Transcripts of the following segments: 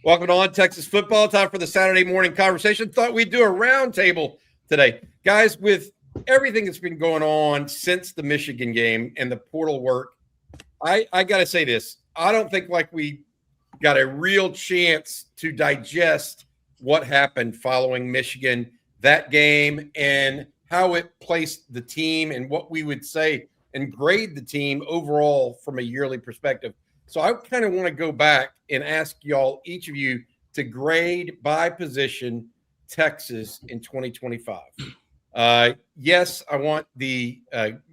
Welcome on Texas football. Time for the Saturday morning conversation. Thought we'd do a roundtable today. Guys, with everything that's been going on since the Michigan game and the portal work, I got to say this. I don't think like we got a real chance to digest what happened following Michigan, that game, and how it placed the team and what we would say and grade the team overall from a yearly perspective. So I kind of want to go back and ask y'all, each of you, to grade by position Texas in 2025. Yes, I want the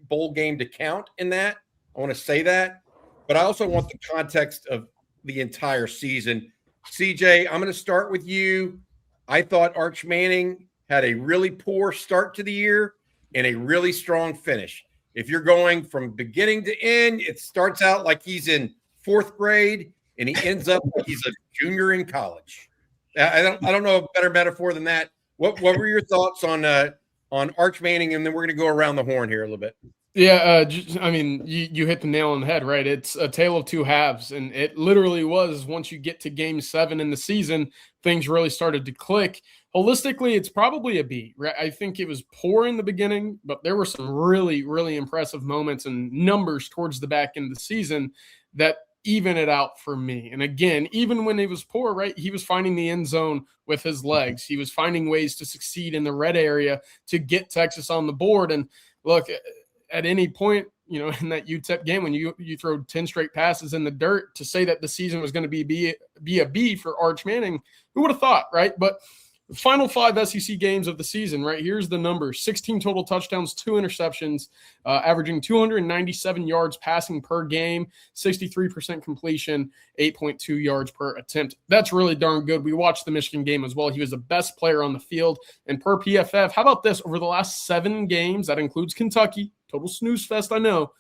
bowl game to count in that. I want to say that. But I also want the context of the entire season. CJ, I'm going to start with you. I thought Arch Manning had a really poor start to the year and a really strong finish. If you're going from beginning to end, it starts out like he's in fourth grade and he ends up like he's a junior in college. I don't know a better metaphor than that. What were your thoughts on Arch Manning? And then we're going to go around the horn here a little bit. Yeah, I mean, you hit the nail on the head, right? It's a tale of two halves, and it literally was. Once you get to Game 7 in the season, things really started to click. Holistically, it's probably a B, right? I think it was poor in the beginning, but there were some really, really impressive moments and numbers towards the back end of the season that even it out for me. And again, even when it was poor, right, he was finding the end zone with his legs. He was finding ways to succeed in the red area to get Texas on the board. And look, at any point, you know, in that UTEP game, when you throw 10 straight passes in the dirt, to say that the season was going to be a B for Arch Manning, who would have thought, right? But the final 5 SEC games of the season, right, here's the numbers: 16 total touchdowns, 2 interceptions, averaging 297 yards passing per game, 63% completion, 8.2 yards per attempt. That's really darn good. We watched the Michigan game as well. He was the best player on the field. And per PFF, how about this? Over the last 7 games, that includes Kentucky, total snooze fest, I know,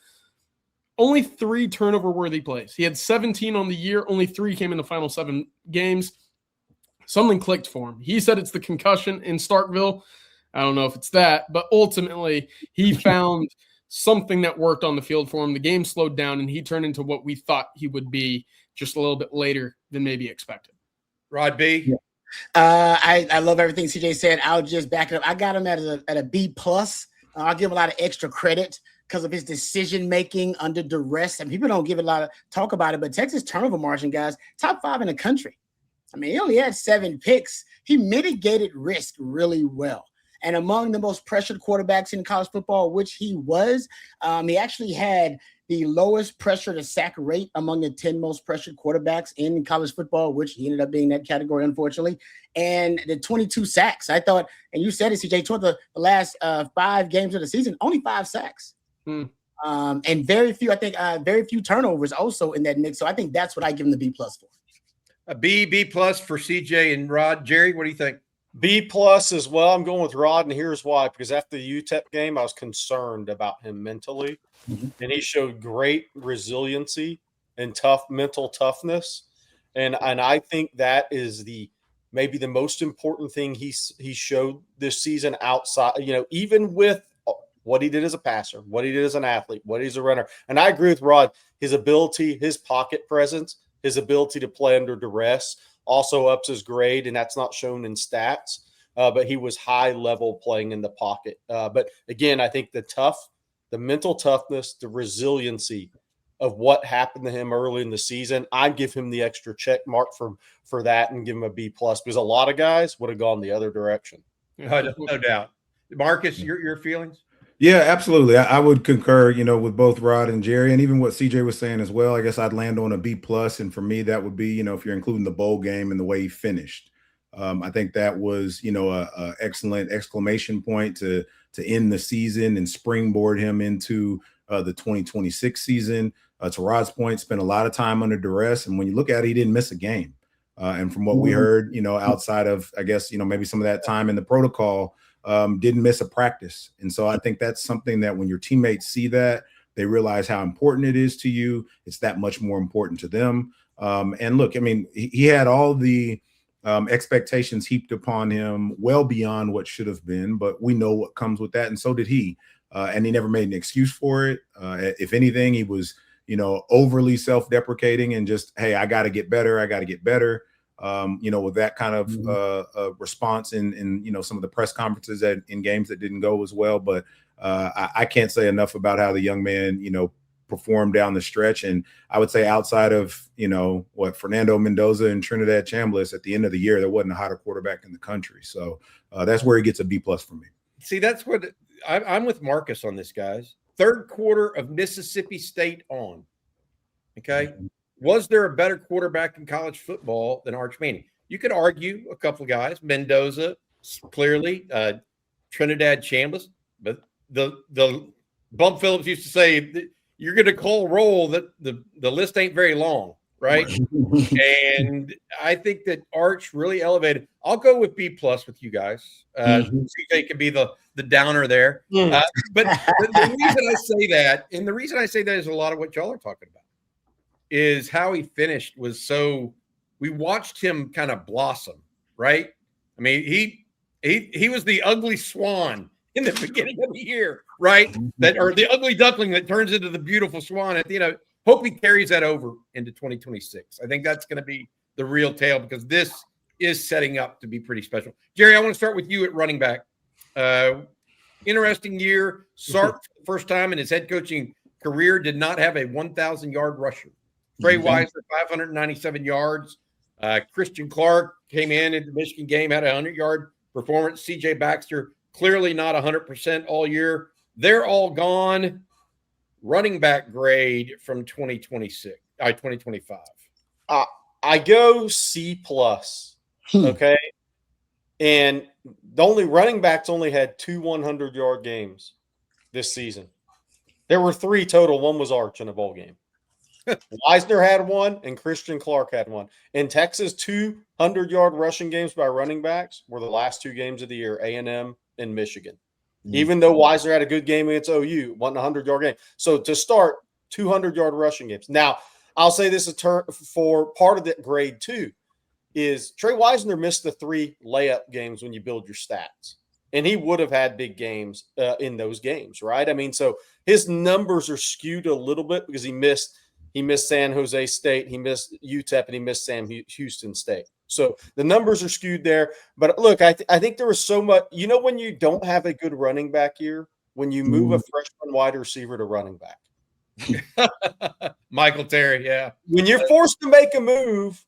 only 3 turnover-worthy plays. He had 17 on the year. Only 3 came in the final 7 games. Something clicked for him. He said it's the concussion in Starkville. I don't know if it's that, but ultimately he found something that worked on the field for him. The game slowed down, and he turned into what we thought he would be just a little bit later than maybe expected. Rod B? Yeah. I love everything CJ said. I'll just back it up. I got him at a B+. I'll give him a lot of extra credit because of his decision-making under duress. And people don't give a lot of talk about it, but Texas turnover margin, guys, top 5 in the country. I mean, he only had 7 picks. He mitigated risk really well. And among the most pressured quarterbacks in college football, which he was, he actually had the lowest pressure to sack rate among the 10 most pressured quarterbacks in college football, which he ended up being that category, unfortunately. And the 22 sacks, I thought, and you said it, CJ, toward the last 5 games of the season, only 5 sacks. And very few turnovers also in that mix. So I think that's what I give him the B+ for. A B+ for CJ and Rod. Jerry, what do you think? B+ as well. I'm going with Rod, and here's why. Because after the UTEP game, I was concerned about him mentally, and he showed great resiliency and mental toughness. And I think that is maybe the most important thing he showed this season outside, even with what he did as a passer, what he did as an athlete, what he's a runner. And I agree with Rod. His ability, his pocket presence, his ability to play under duress also ups his grade, and that's not shown in stats. But he was high level playing in the pocket. But again, I think the mental toughness, the resiliency of what happened to him early in the season, I'd give him the extra check mark for that and give him a B+, because a lot of guys would have gone the other direction. No doubt. Marcus, your feelings? Yeah, absolutely. I would concur, with both Rod and Jerry, and even what CJ was saying as well. I guess I'd land on a B+, and for me, that would be, if you're including the bowl game and the way he finished. I think that was, a excellent exclamation point to end the season and springboard him into the 2026 season. To Rod's point, spent a lot of time under duress, and when you look at it, he didn't miss a game. And from what we heard, outside of, I guess, maybe some of that time in the protocol, didn't miss a practice. And so I think that's something that when your teammates see that, they realize how important it is to you. It's that much more important to them. And look, I mean, he had all the expectations heaped upon him well beyond what should have been, but we know what comes with that. And so did he. And he never made an excuse for it. If anything, he was, overly self-deprecating and just, hey, I got to get better. I got to get better. with that kind of response in some of the press conferences in games that didn't go as well. But I can't say enough about how the young man, performed down the stretch. And I would say outside of, Fernando Mendoza and Trinidad Chambliss at the end of the year, there wasn't a hotter quarterback in the country. So that's where he gets a B+ for me. See, that's what I'm with Marcus on this, guys. Third quarter of Mississippi State on. Okay. Was there a better quarterback in college football than Arch Manning? You could argue a couple of guys, Mendoza, clearly, Trinidad Chambliss, but the Bump Phillips used to say, you're going to call roll that the list ain't very long, right? And I think that Arch really elevated. I'll go with B+ with you guys. CJ could be the downer there. But the reason I say that is a lot of what y'all are talking about is how he finished was so – we watched him kind of blossom, right? I mean, he was the ugly swan in the beginning of the year, right? Or the ugly duckling that turns into the beautiful swan. Hope he carries that over into 2026. I think that's going to be the real tale because this is setting up to be pretty special. Jerry, I want to start with you at running back. Interesting year. Sark, first time in his head coaching career, did not have a 1,000-yard rusher. Trey Wisener, 597 yards. Christian Clark came in the Michigan game, had a 100-yard performance. CJ Baxter, clearly not 100% all year. They're all gone. Running back grade from 2025. I go C+. Okay. And the only running backs only had 2 100-yard games this season. There were 3 total. One was Arch in a bowl game. Wisener had one and Christian Clark had one. In Texas, 2 100-yard rushing games by running backs were the last 2 games of the year, A&M and Michigan. Even though Wisener had a good game against OU, wasn't a 100-yard game. So to start, 200-yard rushing games. Now, I'll say this for part of that grade too, is Trey Wisener missed the 3 layup games when you build your stats. And he would have had big games in those games, right? I mean, so his numbers are skewed a little bit because he missed San Jose State, he missed UTEP, and he missed Sam Houston State. So the numbers are skewed there. But look, I think there was so much – when you don't have a good running back year, when you move a freshman wide receiver to running back. Michael Terry, yeah. When you're forced to make a move,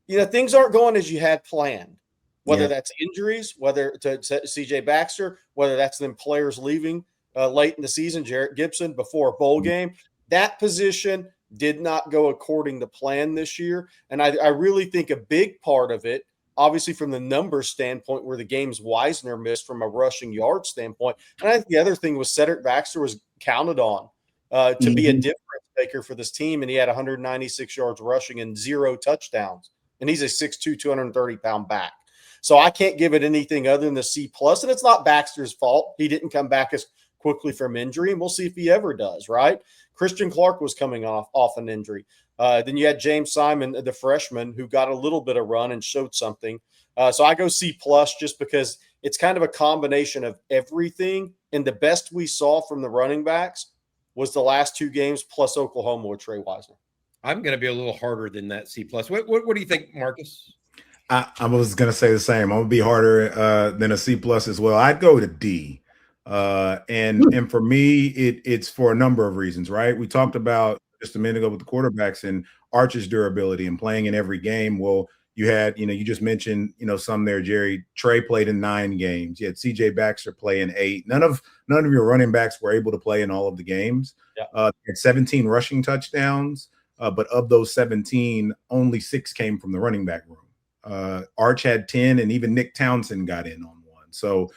things aren't going as you had planned, whether that's injuries, whether to CJ Baxter, whether that's them players leaving late in the season, Jarrett Gibson before a bowl game. That position – did not go according to plan this year. And I really think a big part of it, obviously from the numbers standpoint, where the games Wisener missed from a rushing yard standpoint. And I think the other thing was Cedric Baxter was counted on to be a difference maker for this team. And he had 196 yards rushing and 0 touchdowns. And he's a 6'2", 230-pound back. So I can't give it anything other than the C+. And it's not Baxter's fault. He didn't come back as quickly from injury. And we'll see if he ever does, right? Christian Clark was coming off an injury. Then you had James Simon, the freshman, who got a little bit of run and showed something. So I go C+ just because it's kind of a combination of everything. And the best we saw from the running backs was the last 2 games plus Oklahoma with Trey Wisener. I'm going to be a little harder than that C+. What do you think, Marcus? I was going to say the same. I'm going to be harder than a C+ as well. I'd go to D. And for me, it's for a number of reasons, right? We talked about just a minute ago with the quarterbacks and Arch's durability and playing in every game. Well, you had, you just mentioned, some there, Jerry. Trey played in 9 games. You had CJ Baxter play in 8. None of your running backs were able to play in all of the games. Yeah. Had 17 rushing touchdowns, but of those 17, only 6 came from the running back room. Arch had 10, and even Nick Townsend got in on 1. So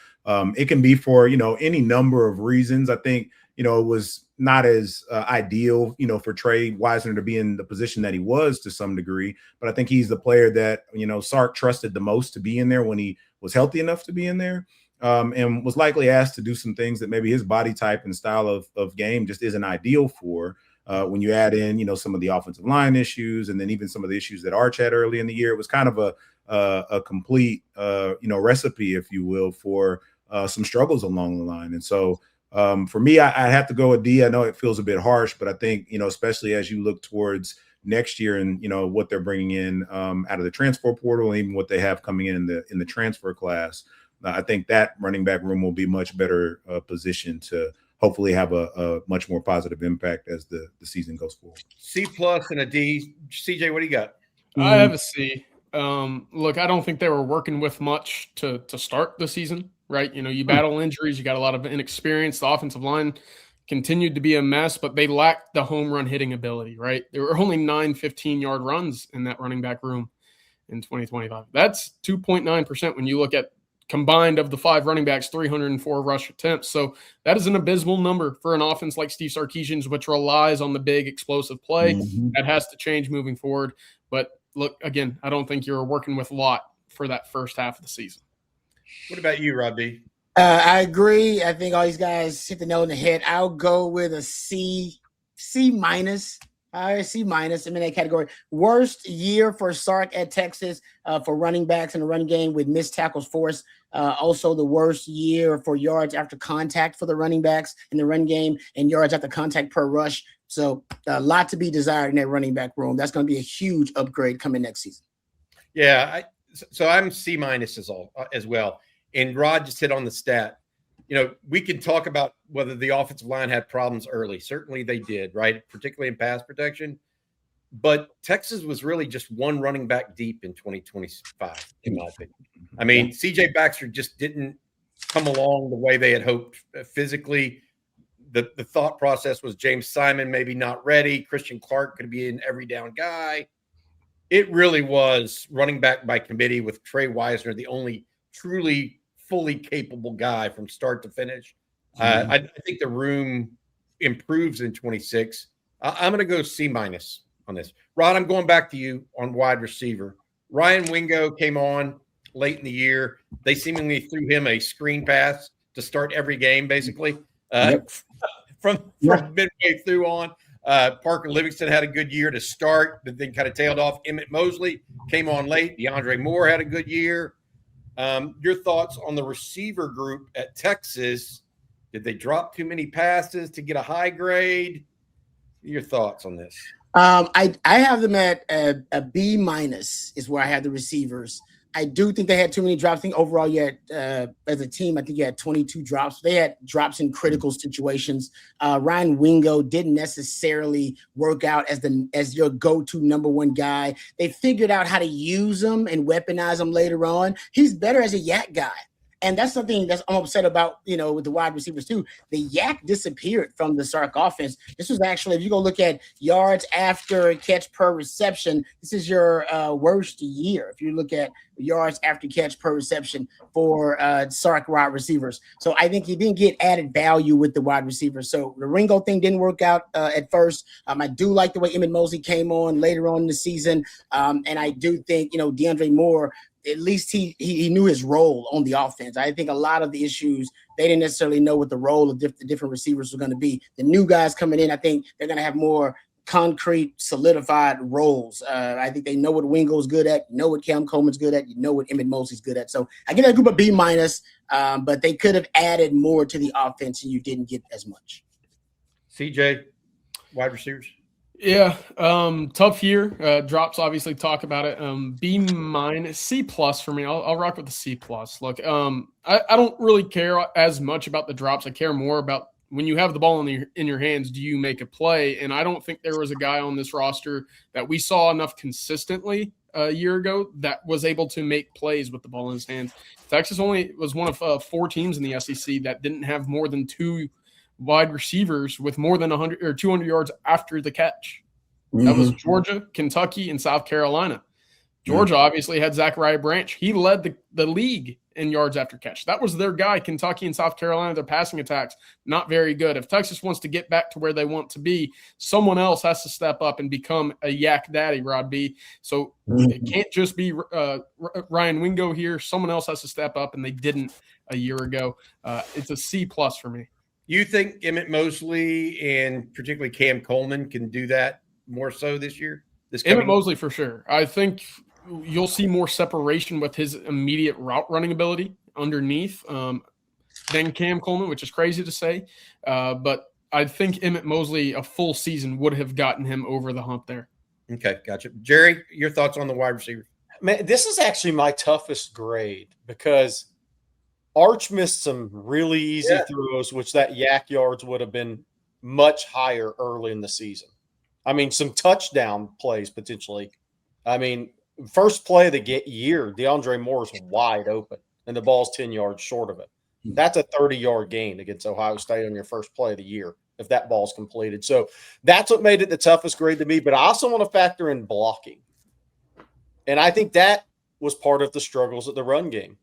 it can be for, any number of reasons. I think, it was not as ideal, for Trey Wisener to be in the position that he was to some degree. But I think he's the player that, Sark trusted the most to be in there when he was healthy enough to be in there, and was likely asked to do some things that maybe his body type and style of game just isn't ideal for. When you add in, some of the offensive line issues and then even some of the issues that Arch had early in the year, it was kind of a complete, recipe, if you will, for some struggles along the line. And so for me, I'd have to go with D. I know it feels a bit harsh, but I think, especially as you look towards next year and, what they're bringing in out of the transfer portal and even what they have coming in the transfer class, I think that running back room will be much better positioned to hopefully have a much more positive impact as the season goes forward. C+ and a D. CJ, what do you got? I have a C. Look, I don't think they were working with much to start the season, right? You battle injuries, you got a lot of inexperience. The offensive line continued to be a mess, but they lacked the home run hitting ability, right? There were only 9 15-yard runs in that running back room in 2025. That's 2.9% when you look at combined of the 5 running backs, 304 rush attempts. So that is an abysmal number for an offense like Steve Sarkisian's, which relies on the big explosive play. That has to change moving forward. But look, again, I don't think you're working with a lot for that first half of the season. What about you, Rob B? I agree. I think all these guys hit the nail on the head. I'll go with a C minus. C minus. I'm in that category. Worst year for Sark at Texas for running backs in the running game with missed tackles forced. Also the worst year for yards after contact for the running backs in the run game and yards after contact per rush. So a lot to be desired in that running back room. That's going to be a huge upgrade coming next season. Yeah. So I'm C- as well. And Rod just hit on the stat. We can talk about whether the offensive line had problems early. Certainly they did, right? Particularly in pass protection. But Texas was really just one running back deep in 2025, in my opinion. I mean, CJ Baxter just didn't come along the way they had hoped physically. The thought process was James Simon maybe not ready. Christian Clark could be an every down guy. It really was running back by committee with Trey Wisner, the only truly fully capable guy from start to finish. I think the room improves in 26. I'm going to go C- on this. Rod, I'm going back to you on wide receiver. Ryan Wingo came on late in the year. They seemingly threw him a screen pass to start every game, basically. From midway through on. Parker Livingston had a good year to start, but then kind of tailed off. Emmett Mosley came on late. DeAndre Moore had a good year. Your thoughts on the receiver group at Texas? Did they drop too many passes to get a high grade? Your thoughts on this? I have them at a B- is where I have the receivers. I do think they had too many drops. I think overall, you had, as a team, I think you had 22 drops. They had drops in critical situations. Ryan Wingo didn't necessarily work out as your go-to number one guy. They figured out how to use him and weaponize him later on. He's better as a yak guy. And that's something that's I'm upset about, with the wide receivers too. The yak disappeared from the Sark offense. This was actually, if you go look at yards after catch per reception, this is your worst year. If you look at yards after catch per reception for Sark wide receivers. So I think he didn't get added value with the wide receivers. So the Ringo thing didn't work out at first. I do like the way Emmett Mosley came on later on in the season. And I do think, DeAndre Moore, at least he knew his role on the offense. I think a lot of the issues, they didn't necessarily know what the role of the different receivers were going to be. The new guys coming in, I think they're going to have more concrete, solidified roles. I think they know what Wingo's good at, know what Cam Coleman's good at, what Emmett Mosley's good at. So I give that group a B-, but they could have added more to the offense and you didn't get as much. CJ, wide receivers? Yeah, tough year. Drops obviously talk about it. B-, C+ for me. I'll rock with the C+. Look, I don't really care as much about the drops. I care more about when you have the ball in your hands, do you make a play? And I don't think there was a guy on this roster that we saw enough consistently a year ago that was able to make plays with the ball in his hands. Texas only was one of 4 teams in the SEC that didn't have more than 2 wide receivers with more than 100 or 200 yards after the catch. That was Georgia, Kentucky, and South Carolina. Georgia obviously had Zachariah Branch. He led the league in yards after catch. That was their guy. Kentucky and South Carolina, their passing attacks, not very good. If Texas wants to get back to where they want to be, someone else has to step up and become a yak daddy, Rod B. So it can't just be Ryan Wingo here. Someone else has to step up, and they didn't a year ago. It's a C+ for me. You think Emmett Mosley and particularly Cam Coleman can do that more so this year? Emmett Mosley for sure. I think you'll see more separation with his immediate route running ability underneath than Cam Coleman, which is crazy to say. But I think Emmett Mosley, a full season would have gotten him over the hump there. Okay, gotcha. Jerry, your thoughts on the wide receiver? Man, this is actually my toughest grade because Arch missed some really easy throws, which that yak yards would have been much higher early in the season. I mean, some touchdown plays potentially. I mean, first play of the year, DeAndre Moore's wide open, and the ball's 10 yards short of it. That's a 30-yard gain against Ohio State on your first play of the year if that ball's completed. So that's what made it the toughest grade to me. But I also want to factor in blocking. And I think that was part of the struggles of the run game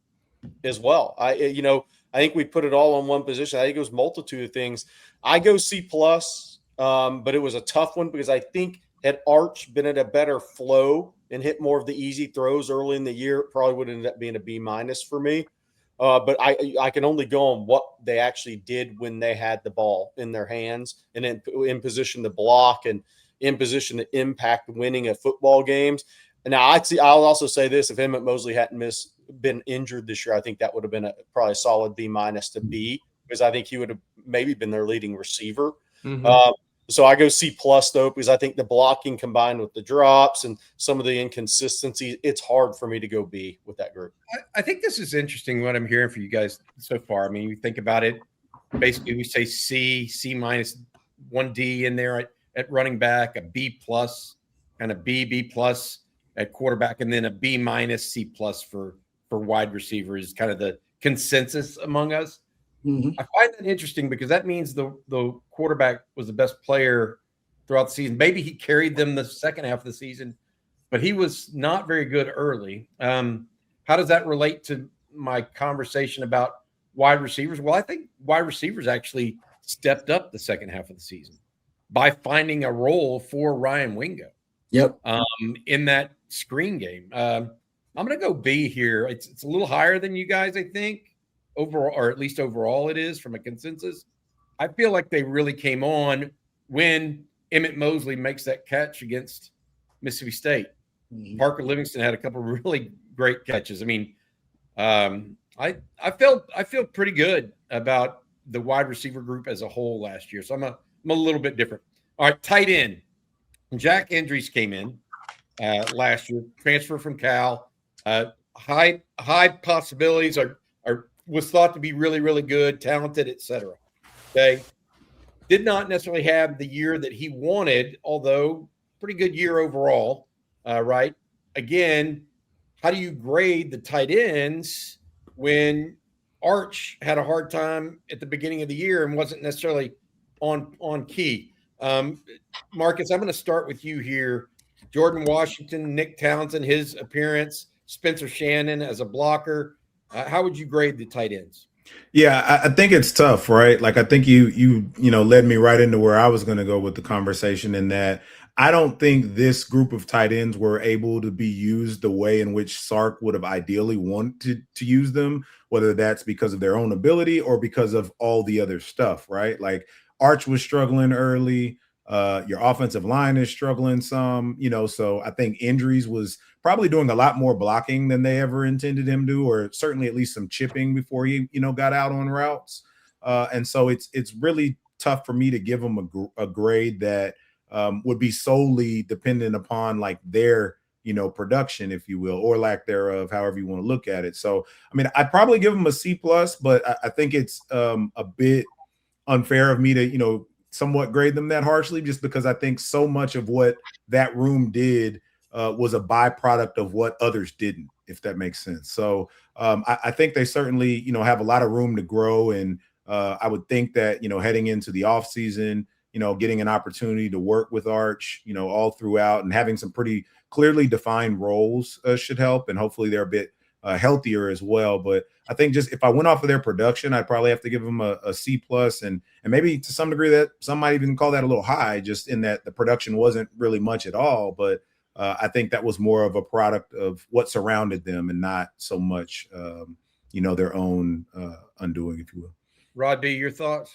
as well. I think we put it all on one position. I think it was multitude of things. I go C+, but it was a tough one because I think had Arch been at a better flow and hit more of the easy throws early in the year, it probably would end up being a B- for me. But I can only go on what they actually did when they had the ball in their hands and in position to block and in position to impact winning at football games. And now I'll also say this: if Emmett Mosley hadn't been injured this year, I think that would have been probably a solid B- to B, because I think he would have maybe been their leading receiver. Mm-hmm. So I go C+ though, because I think the blocking combined with the drops and some of the inconsistency, it's hard for me to go B with that group. I think this is interesting what I'm hearing from you guys so far. I mean, you think about it, basically we say C, C-, 1D in there at running back, a B+, kind of B+ at quarterback, and then a B-, C+ for wide receiver is kind of the consensus among us. Mm-hmm. I find that interesting because that means the quarterback was the best player throughout the season. Maybe he carried them the second half of the season, but he was not very good early. How does that relate to my conversation about wide receivers? Well, I think wide receivers actually stepped up the second half of the season by finding a role for Ryan Wingo. Yep. In that screen game. I'm going to go B here. It's a little higher than you guys, I think. Overall, or at least overall it is from a consensus. I feel like they really came on when Emmett Mosley makes that catch against Mississippi State. Mm-hmm. Parker Livingston had a couple of really great catches. I mean, I feel pretty good about the wide receiver group as a whole last year. So I'm a little bit different. All right, tight end. Jack Endries came in last year, transfer from Cal. High possibilities was thought to be really, really good, talented, etc. Okay. Did not necessarily have the year that he wanted, although pretty good year overall. Right. Again, how do you grade the tight ends when Arch had a hard time at the beginning of the year and wasn't necessarily on key? Marcus, I'm going to start with you here. Jordan Washington, Nick Townsend, his appearance, Spencer Shannon as a blocker. How would you grade the tight ends? Yeah, I think it's tough, right? Like I think you led me right into where I was going to go with the conversation, in that I don't think this group of tight ends were able to be used the way in which Sark would have ideally wanted to use them, whether that's because of their own ability or because of all the other stuff, right? Like Arch was struggling early. Your offensive line is struggling some, so I think Endries was probably doing a lot more blocking than they ever intended him to, or certainly at least some chipping before he, got out on routes. And so it's really tough for me to give him a grade that would be solely dependent upon like their, production, if you will, or lack thereof, however you want to look at it. So, I mean, I'd probably give him a C+, but I think it's a bit unfair of me to, somewhat grade them that harshly, just because I think so much of what that room did was a byproduct of what others didn't, if that makes sense. So I think they certainly, have a lot of room to grow. And I would think that, heading into the offseason, getting an opportunity to work with Arch, all throughout, and having some pretty clearly defined roles should help. And hopefully they're a bit healthier as well. But I think just if I went off of their production, I'd probably have to give them a C+, and maybe to some degree that some might even call that a little high, just in that the production wasn't really much at all. But I think that was more of a product of what surrounded them and not so much, their own undoing, if you will. Rod B, your thoughts?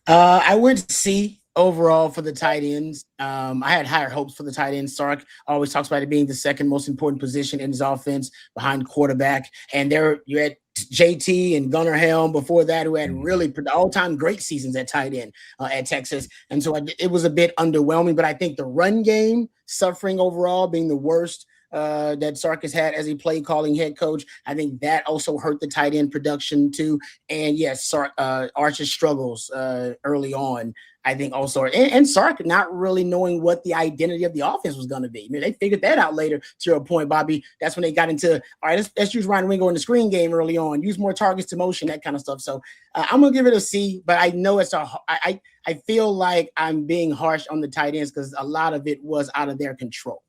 I would C overall for the tight ends. I had higher hopes for the tight end. Sark always talks about it being the second most important position in his offense behind quarterback. And you're at JT and Gunnar Helm before that, who had really all-time great seasons at tight end at Texas. And so it was a bit underwhelming, but I think the run game suffering overall, being the worst that Sarkis had as a play calling head coach, I think that also hurt the tight end production too. And yes, Arch's struggles early on, I think also, and Sark not really knowing what the identity of the offense was going to be. I mean, they figured that out later, to your point, Bobby. That's when they got into, all right, let's use Ryan Wingo in the screen game early on, use more targets to motion, that kind of stuff. So I'm going to give it a C, but I know I feel like I'm being harsh on the tight ends because a lot of it was out of their control.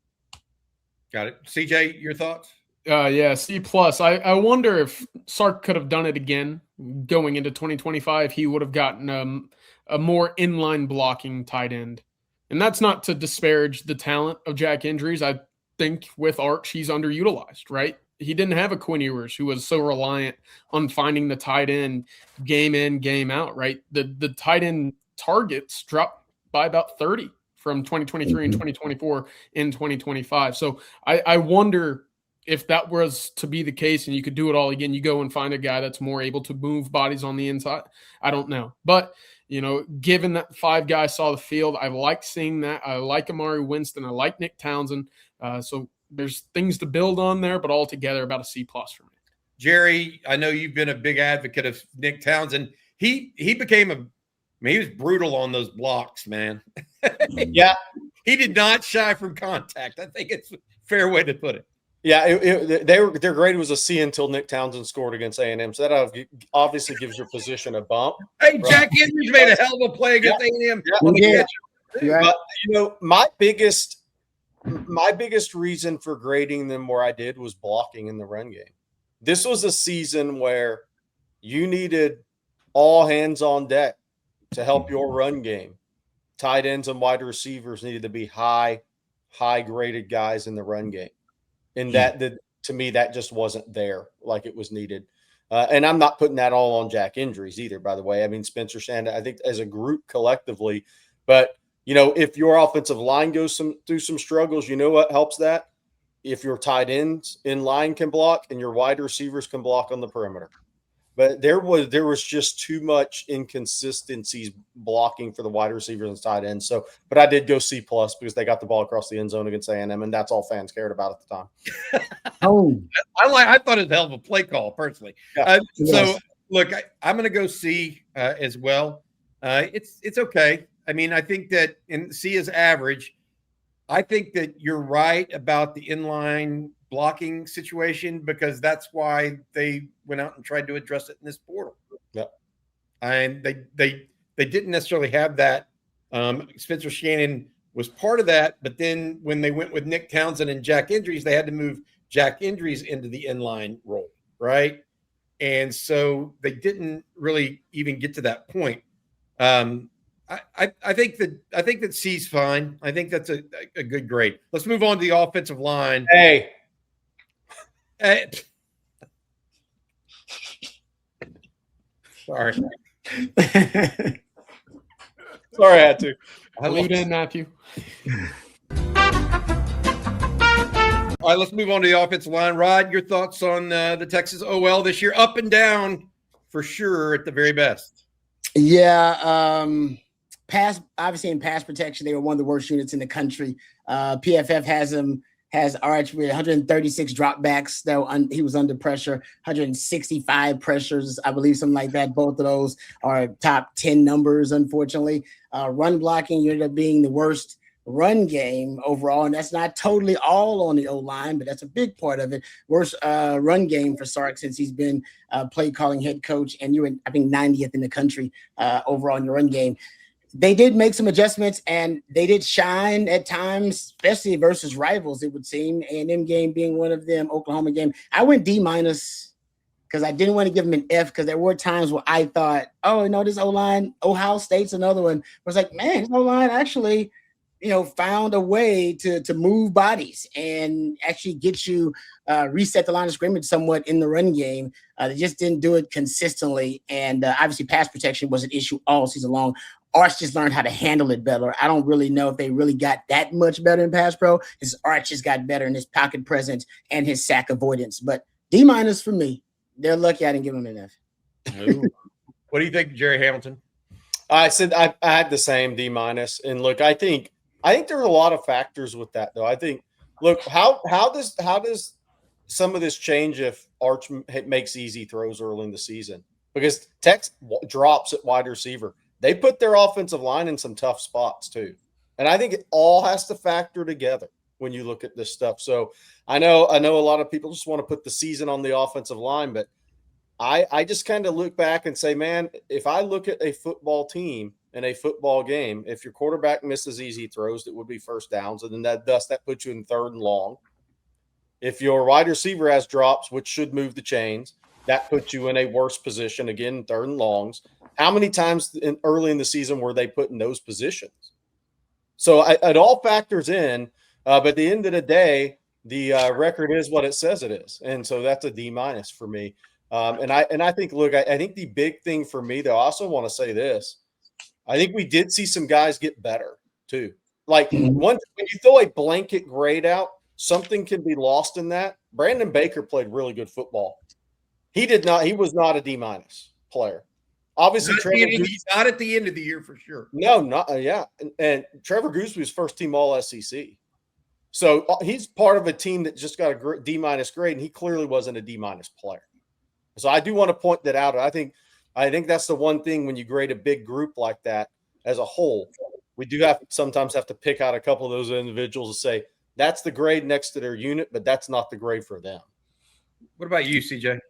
Got it. CJ, your thoughts? Yeah, C+. I wonder if Sark could have done it again going into 2025. He would have gotten a more inline blocking tight end. And that's not to disparage the talent of Jack Injuries. I think with Arch, he's underutilized, right? He didn't have a Quinn Ewers who was so reliant on finding the tight end game in, game out, right? The tight end targets dropped by about 30 from 2023 and 2024 in 2025. So I wonder if that was to be the case and you could do it all again, you go and find a guy that's more able to move bodies on the inside. I don't know. But, given that 5 guys saw the field, I like seeing that. I like Amari Winston. I like Nick Townsend. So there's things to build on there, but altogether about a C+ for me. Jerry, I know you've been a big advocate of Nick Townsend. He became he was brutal on those blocks, man. Yeah. He did not shy from contact. I think it's a fair way to put it. Yeah, their grade was a C until Nick Townsend scored against A&M. So that obviously gives your position a bump. Hey, Jack Andrews made a hell of a play against A&M. Yeah. But my biggest reason for grading them where I did was blocking in the run game. This was a season where you needed all hands on deck to help your run game. Tight ends and wide receivers needed to be high graded guys in the run game. And to me, that just wasn't there like it was needed. And I'm not putting that all on Jack Injuries either, by the way. I mean, Spencer Shanda, I think as a group collectively, but if your offensive line goes through some struggles, you know what helps that? If your tight ends in line can block and your wide receivers can block on the perimeter. But there was just too much inconsistencies blocking for the wide receivers and tight ends. So, but I did go C+ because they got the ball across the end zone against A&M, and that's all fans cared about at the time. I thought it was a hell of a play call personally. Yeah. So look, I'm going to go C as well. It's okay. I mean, I think that C is average. I think that you're right about the inline blocking situation because that's why they went out and tried to address it in this portal. Yeah. And they didn't necessarily have that. Spencer Shannon was part of that, but then when they went with Nick Townsend and Jack Injuries, they had to move Jack Injuries into the inline role, right? And so they didn't really even get to that point. I think that C's fine. I think that's a good grade. Let's move on to the offensive line. Hey. Sorry. Sorry, I had to. Leave it in, Matthew. All right, let's move on to the offensive line. Rod, your thoughts on the Texas OL this year? Up and down for sure at the very best. Yeah. Obviously in pass protection, they were one of the worst units in the country. PFF has Arch with 136 dropbacks. He was under pressure, 165 pressures, I believe, something like that. Both of those are top 10 numbers, unfortunately. Run blocking ended up being the worst run game overall, and that's not totally all on the O-line, but that's a big part of it. Worst run game for Sark since he's been play calling head coach, and you're I think 90th in the country overall in your run game. They did make some adjustments, and they did shine at times, especially versus rivals, it would seem. A&M game being one of them, Oklahoma game. I went D- because I didn't want to give them an F because there were times where I thought, this O-line, Ohio State's another one. I was like, man, this O-line actually, found a way to move bodies and actually get you reset the line of scrimmage somewhat in the run game. They just didn't do it consistently. And obviously pass protection was an issue all season long. Arch just learned how to handle it better. I don't really know if they really got that much better in pass pro. His Arch just got better in his pocket presence and his sack avoidance. But D- for me. They're lucky I didn't give them an F. What do you think, Jerry Hamilton? I said I had the same D-. And look, I think there are a lot of factors with that, though. I think, look, how does some of this change if Arch makes easy throws early in the season? Because Tex drops at wide receiver. They put their offensive line in some tough spots too. And I think it all has to factor together when you look at this stuff. So I know a lot of people just want to put the season on the offensive line, but I just kind of look back and say, man, if I look at a football team in a football game, if your quarterback misses easy throws, it would be first downs, and then that puts you in 3rd and long. If your wide receiver has drops, which should move the chains, that puts you in a worse position, again, 3rd and longs. How many times early in the season were they put in those positions? So it all factors in, but at the end of the day, the record is what it says it is, and so that's a D- for me. And I think, look, I think the big thing for me, though, I also want to say this. I think we did see some guys get better too. Like when you throw a blanket grade out, something can be lost in that. Brandon Baker played really good football. He was not a D- player. Obviously, not at the end of the year for sure. No, not yeah. And Trevor Gooseby was first team All SEC. So he's part of a team that just got a D- grade, and he clearly wasn't a D- player. So I do want to point that out. I think that's the one thing when you grade a big group like that as a whole, we do sometimes have to pick out a couple of those individuals and say that's the grade next to their unit, but that's not the grade for them. What about you, CJ?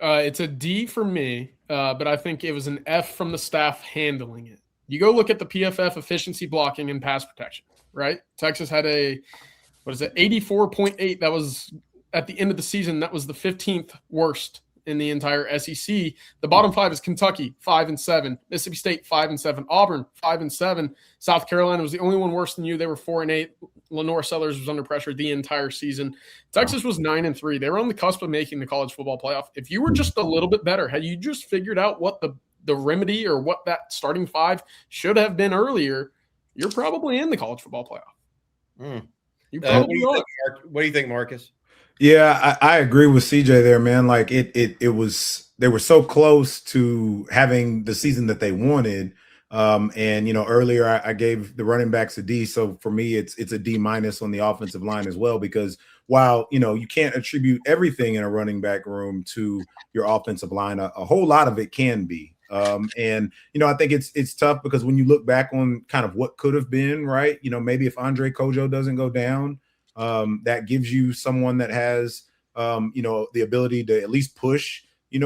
It's a D for me, but I think it was an F from the staff handling it. You go look at the PFF efficiency blocking and pass protection, right? Texas had 84.8. That was at the end of the season. That was the 15th worst in the entire SEC. The bottom 5 is Kentucky, 5-7, Mississippi State, 5-7, Auburn, 5-7. South Carolina was the only one worse than you. They were 4-8. Lenore Sellers was under pressure the entire season. Texas was 9-3. They were on the cusp of making the college football playoff. If you were just a little bit better, had you just figured out what the remedy or what that starting 5 should have been earlier, you're probably in the college football playoff. You probably are. What do you think, Marcus? Yeah, I agree with CJ there, man. Like it was, they were so close to having the season that they wanted. And earlier I gave the running backs a D. So for me, it's a D- on the offensive line as well, because while you can't attribute everything in a running back room to your offensive line, a whole lot of it can be. And I think it's tough because when you look back on kind of what could have been, right? Maybe if Andre Kojo doesn't go down, that gives you someone that has the ability to at least push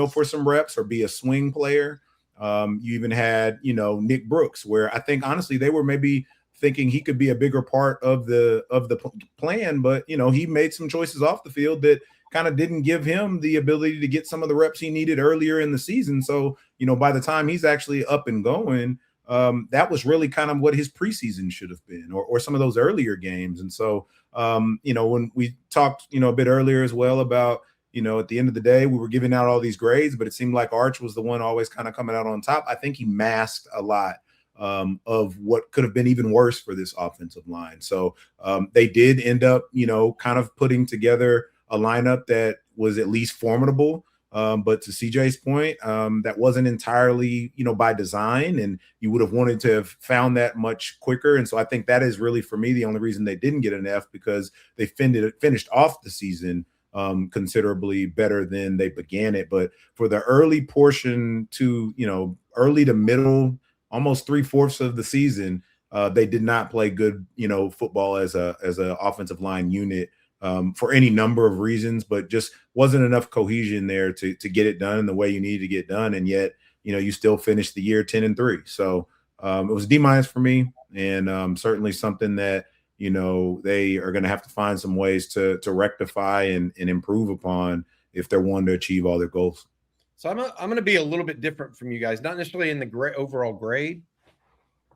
for some reps or be a swing player. You even had Nick Brooks, where I think honestly they were maybe thinking he could be a bigger part of the plan, but he made some choices off the field that kind of didn't give him the ability to get some of the reps he needed earlier in the season. So by the time he's actually up and going, that was really kind of what his preseason should have been, or some of those earlier games. And so when we talked a bit earlier as well about at the end of the day we were giving out all these grades, but it seemed like Arch was the one always kind of coming out on top. I think he masked a lot of what could have been even worse for this offensive line. So they did end up kind of putting together a lineup that was at least formidable. But to CJ's point, that wasn't entirely, by design, and you would have wanted to have found that much quicker. And so I think that is really, for me, the only reason they didn't get an F, because they finished off the season considerably better than they began it. But for the early portion to, early to middle, almost 3/4 of the season, they did not play good, football as a offensive line unit. For any number of reasons, but just wasn't enough cohesion there to get it done in the way you needed to get done. And yet, you still finished the year 10-3. So it was D- for me, and certainly something that, they are going to have to find some ways to rectify and improve upon if they're wanting to achieve all their goals. So I'm going to be a little bit different from you guys, not necessarily in the overall grade,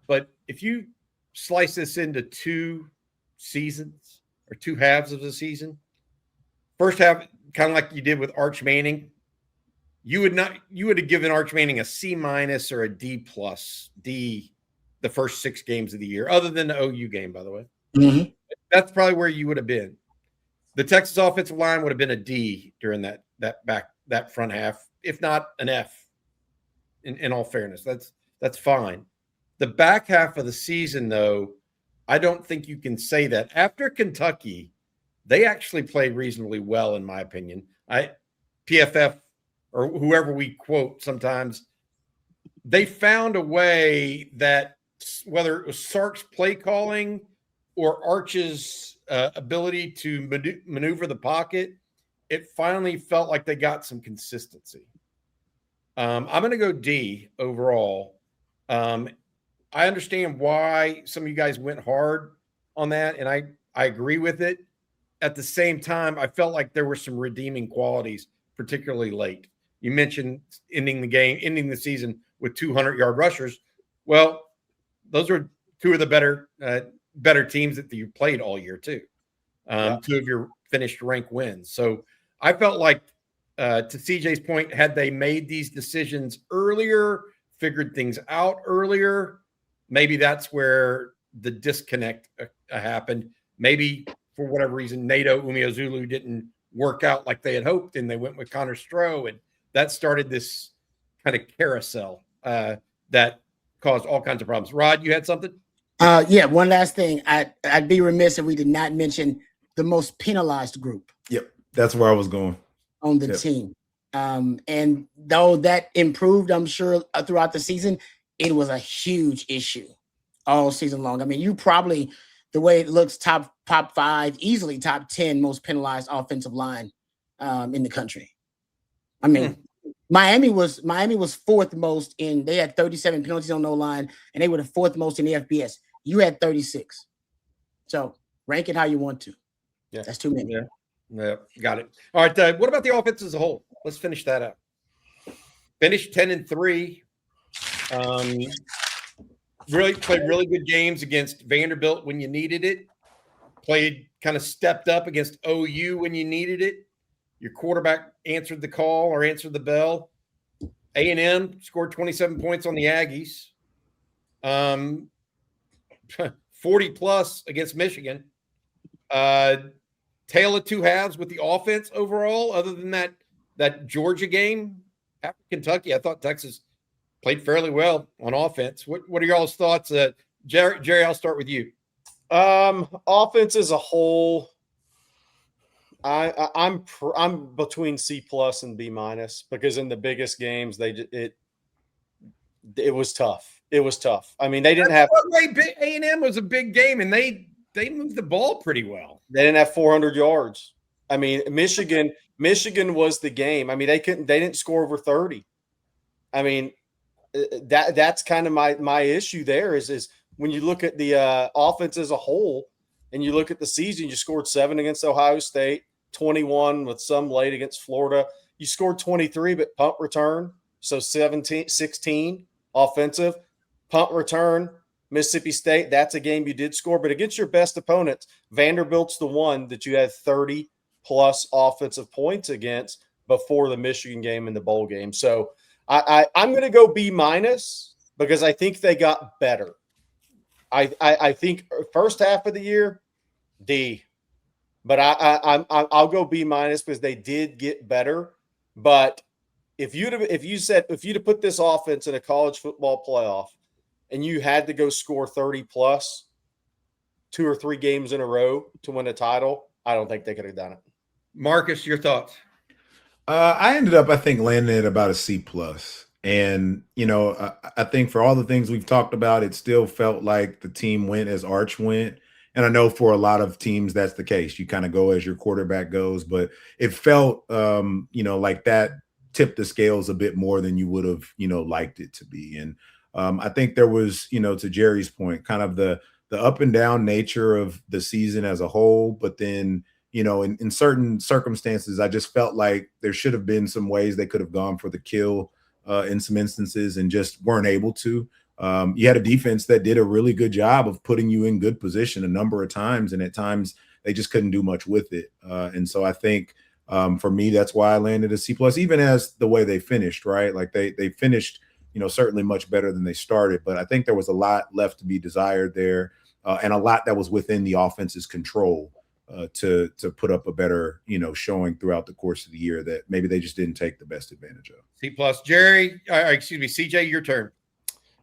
but if you slice this into 2 seasons, or 2 halves of the season. First half, kind of like you did with Arch Manning, you would have given Arch Manning a C- or a D+, D, the first 6 games of the year, other than the OU game, by the way. Mm-hmm. That's probably where you would have been. The Texas offensive line would have been a D during that that front half, if not an F. In all fairness, that's fine. The back half of the season, though, I don't think you can say that. After Kentucky, they actually played reasonably well, in my opinion. PFF or whoever we quote sometimes, they found a way that whether it was Sark's play calling or Arch's ability to maneuver the pocket, it finally felt like they got some consistency. I'm going to go D overall. I understand why some of you guys went hard on that, and I agree with it. At the same time, I felt like there were some redeeming qualities, particularly late. You mentioned ending the season with 200-yard rushers. Well, those are two of the better teams that you played all year too. Two of your finished rank wins. So I felt like, to CJ's point, had they made these decisions earlier, figured things out earlier, maybe that's where the disconnect happened. Maybe for whatever reason, NATO Umeozulu didn't work out like they had hoped, and they went with Connor Stroh, and that started this kind of carousel that caused all kinds of problems. Rod, you had something? Yeah, one last thing. I'd be remiss if we did not mention the most penalized group. Yep, that's where I was going. On the team. And though that improved, I'm sure, throughout the season, it was a huge issue all season long. I mean, you probably, the way it looks, top 5, easily top 10 most penalized offensive line in the country. I mean, Miami was 4th most they had 37 penalties on O-line, and they were the 4th most in the FBS. You had 36. So rank it how you want to. Yeah. That's too many. Yeah, got it. All right. What about the offense as a whole? Let's finish that up. Finished 10-3. Really played really good games against Vanderbilt when you needed it. Kind of stepped up against OU when you needed it. Your quarterback answered the call or answered the bell. A&M scored 27 points on the Aggies. 40 plus against Michigan. Tale of two halves with the offense overall, other than that Georgia game. After Kentucky, I thought Texas played fairly well on offense. What are y'all's thoughts? Jerry, I'll start with you. Offense as a whole, I'm between C+ and B- because in the biggest games it was tough. It was tough. I mean, they didn't have A&M was a big game, and they moved the ball pretty well. They didn't have 400 yards. I mean, Michigan was the game. I mean, they didn't score over 30. I mean, that's kind of my issue there is when you look at the offense as a whole and you look at the season, you scored 7 against Ohio State, 21 with some late against Florida. You scored 23, but punt return, so 16 offensive. Punt return, Mississippi State, that's a game you did score. But against your best opponents, Vanderbilt's the one that you had 30-plus offensive points against before the Michigan game and the bowl game. So I'm going to go B- because I think they got better. I think first half of the year, D. But I'll go B- because they did get better. But if you'd have put this offense in a college football playoff and you had to go score 30 plus 2 or 3 games in a row to win a title, I don't think they could have done it. Marcus, your thoughts? I ended up, I think, landing at about a C+. And, I think for all the things we've talked about, it still felt like the team went as Arch went. And I know for a lot of teams, that's the case. You kind of go as your quarterback goes, but it felt, like that tipped the scales a bit more than you would have, liked it to be. And I think there was, to Jerry's point, kind of the up and down nature of the season as a whole. But then, in certain circumstances, I just felt like there should have been some ways they could have gone for the kill in some instances and just weren't able to. You had a defense that did a really good job of putting you in good position a number of times, and at times they just couldn't do much with it. And so I think for me, that's why I landed a C+, even as the way they finished, right? Like they finished, certainly much better than they started, but I think there was a lot left to be desired there and a lot that was within the offense's control. to put up a better, showing throughout the course of the year that maybe they just didn't take the best advantage of. C+. Jerry, CJ, your turn.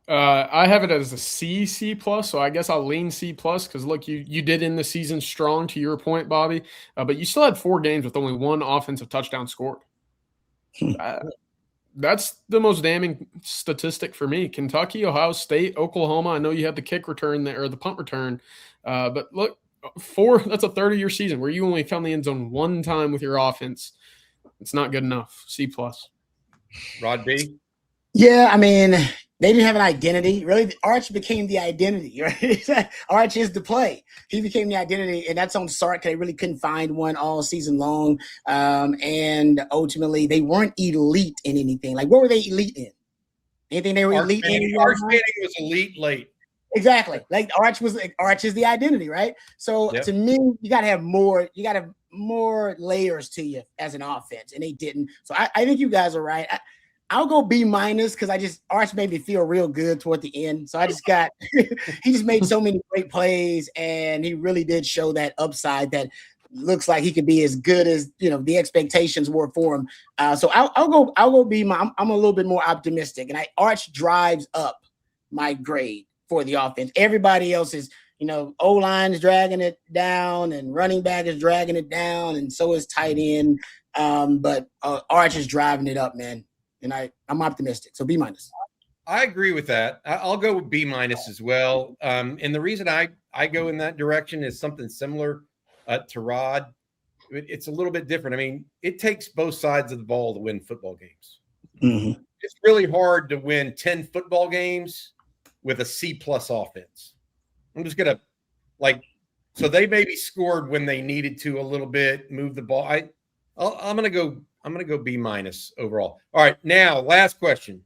I have it as a C plus, so I guess I'll lean C plus because look, you did end the season strong to your point, Bobby, but you still had 4 games with only 1 offensive touchdown scored. That's the most damning statistic for me. Kentucky, Ohio State, Oklahoma. I know you had the kick return there or the punt return, but look, 4. That's a 30-year season where you only found the end zone 1 time with your offense. It's not good enough. C plus. Rod B. Yeah, I mean, they didn't have an identity. Really, Arch became the identity, right? Arch is the play. He became the identity, and that's on Sark. They really couldn't find one all season long. And ultimately, they weren't elite in anything. Like, what were they elite in? Anything they were elite in? Arch Manning was elite late. Exactly. Like Arch is the identity, right? So to me, you got to have more. You got to have more layers to you as an offense, and they didn't. So I think you guys are right. I'll go B- because Arch made me feel real good toward the end. So I just got he just made so many great plays, and he really did show that upside that looks like he could be as good as the expectations were for him. So I'll go B-. I'm a little bit more optimistic, and Arch drives up my grade for the offense. Everybody else is O-line is dragging it down, and running back is dragging it down, and so is tight end. But Arch is driving it up, man. And I'm optimistic. So B-. I agree with that. I'll go with B- as well. And the reason I go in that direction is something similar to Rod. It's a little bit different. I mean, it takes both sides of the ball to win football games. Mm-hmm. It's really hard to win 10 football games with a C+ offense. I'm just going to so they maybe scored when they needed to a little bit, move the ball. I'm going to go B- overall. All right, now last question.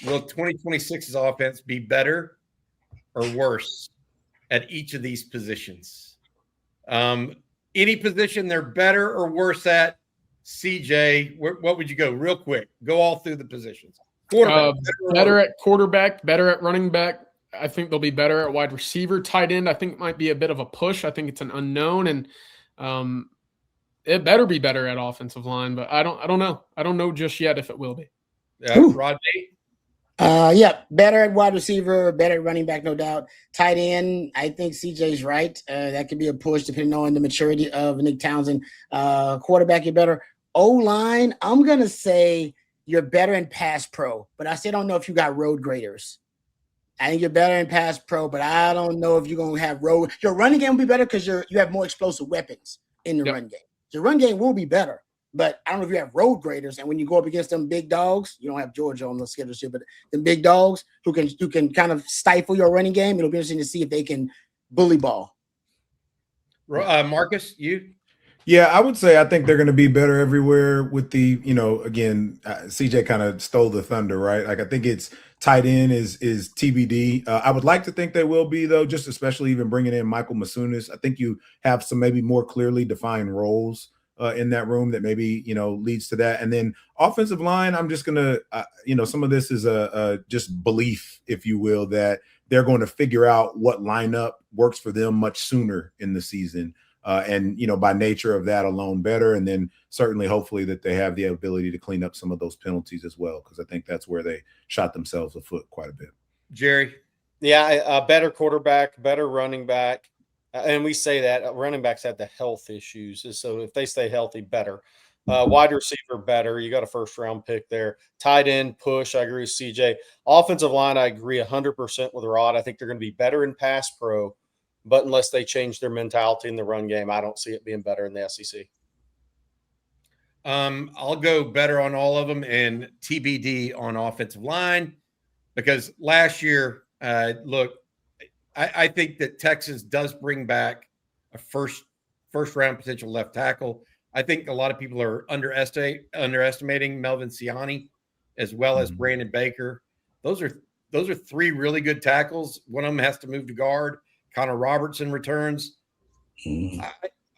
Will 2026's offense be better or worse at each of these positions? Any position they're better or worse at? CJ, what would you go real quick? Go all through the positions. Quarterback, better at quarterback, better at running back. I think they'll be better at wide receiver. Tight end, I think might be a bit of a push. I think it's an unknown, and it better be better at offensive line, but I don't know. I don't know just yet if it will be. Rod B. Better at wide receiver, better at running back, no doubt. Tight end, I think CJ's right. That could be a push depending on the maturity of Nick Townsend. Quarterback, you're better. O-line, I'm going to say you're better in pass pro, but I still don't know if you got road graders. I think you're better in pass pro, but I don't know if you're going to have road. Your running game will be better because you have more explosive weapons in the run game. Your run game will be better, but I don't know if you have road graders. And when you go up against them big dogs, you don't have Georgia on the schedule here, but the big dogs who can kind of stifle your running game, it'll be interesting to see if they can bully ball. Marcus, you? Yeah, I would say I think they're going to be better everywhere with the, again, CJ kind of stole the thunder, right? Like I think it's tight end is TBD. I would like to think they will be, though, just especially even bringing in Michael Masunis. I think you have some maybe more clearly defined roles in that room that maybe, leads to that. And then offensive line, I'm just going to, some of this is a just belief, if you will, that they're going to figure out what lineup works for them much sooner in the season. And, by nature of that alone better. And then certainly, hopefully that they have the ability to clean up some of those penalties as well, because I think that's where they shot themselves a foot quite a bit. Jerry? Yeah, better quarterback, better running back. And we say that running backs had the health issues. So if they stay healthy, better. Wide receiver, better. You got a first-round pick there. Tight end, push. I agree with CJ. Offensive line, I agree 100% with Rod. I think they're going to be better in pass pro. But unless they change their mentality in the run game, I don't see it being better in the SEC. I'll go better on all of them and TBD on offensive line because last year, I think that Texas does bring back a first round potential left tackle. I think a lot of people are underestimating Melvin Siani as well as Brandon Baker. Those are 3 really good tackles. One of them has to move to guard. Connor Robertson returns.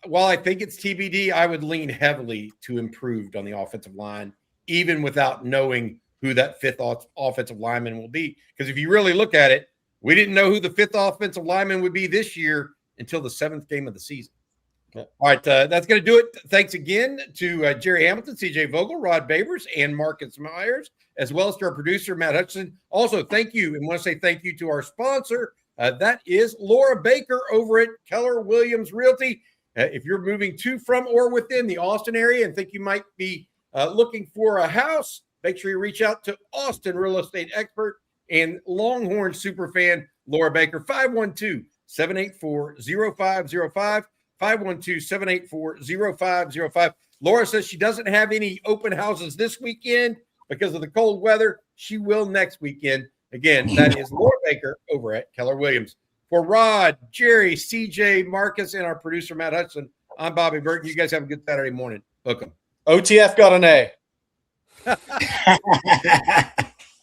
While I think it's TBD, I would lean heavily to improved on the offensive line, even without knowing who that 5th offensive lineman will be. Because if you really look at it, we didn't know who the 5th offensive lineman would be this year until the 7th game of the season. All right, that's going to do it. Thanks again to Jerry Hamilton, CJ Vogel, Rod Babers, and Marcus Myers, as well as to our producer, Matt Hutchinson. Also, thank you, and want to say thank you to our sponsor. That is Laura Baker over at Keller Williams Realty. If you're moving to, from, or within the Austin area and think you might be looking for a house, make sure you reach out to Austin real estate expert and Longhorn superfan Laura Baker, 512-784-0505. 512-784-0505. Laura says she doesn't have any open houses this weekend because of the cold weather. She will next weekend. Again, that is Laura Baker over at Keller Williams. For Rod, Jerry, CJ, Marcus, and our producer, Matt Hudson, I'm Bobby Burton. You guys have a good Saturday morning. Hook 'em. OTF got an A.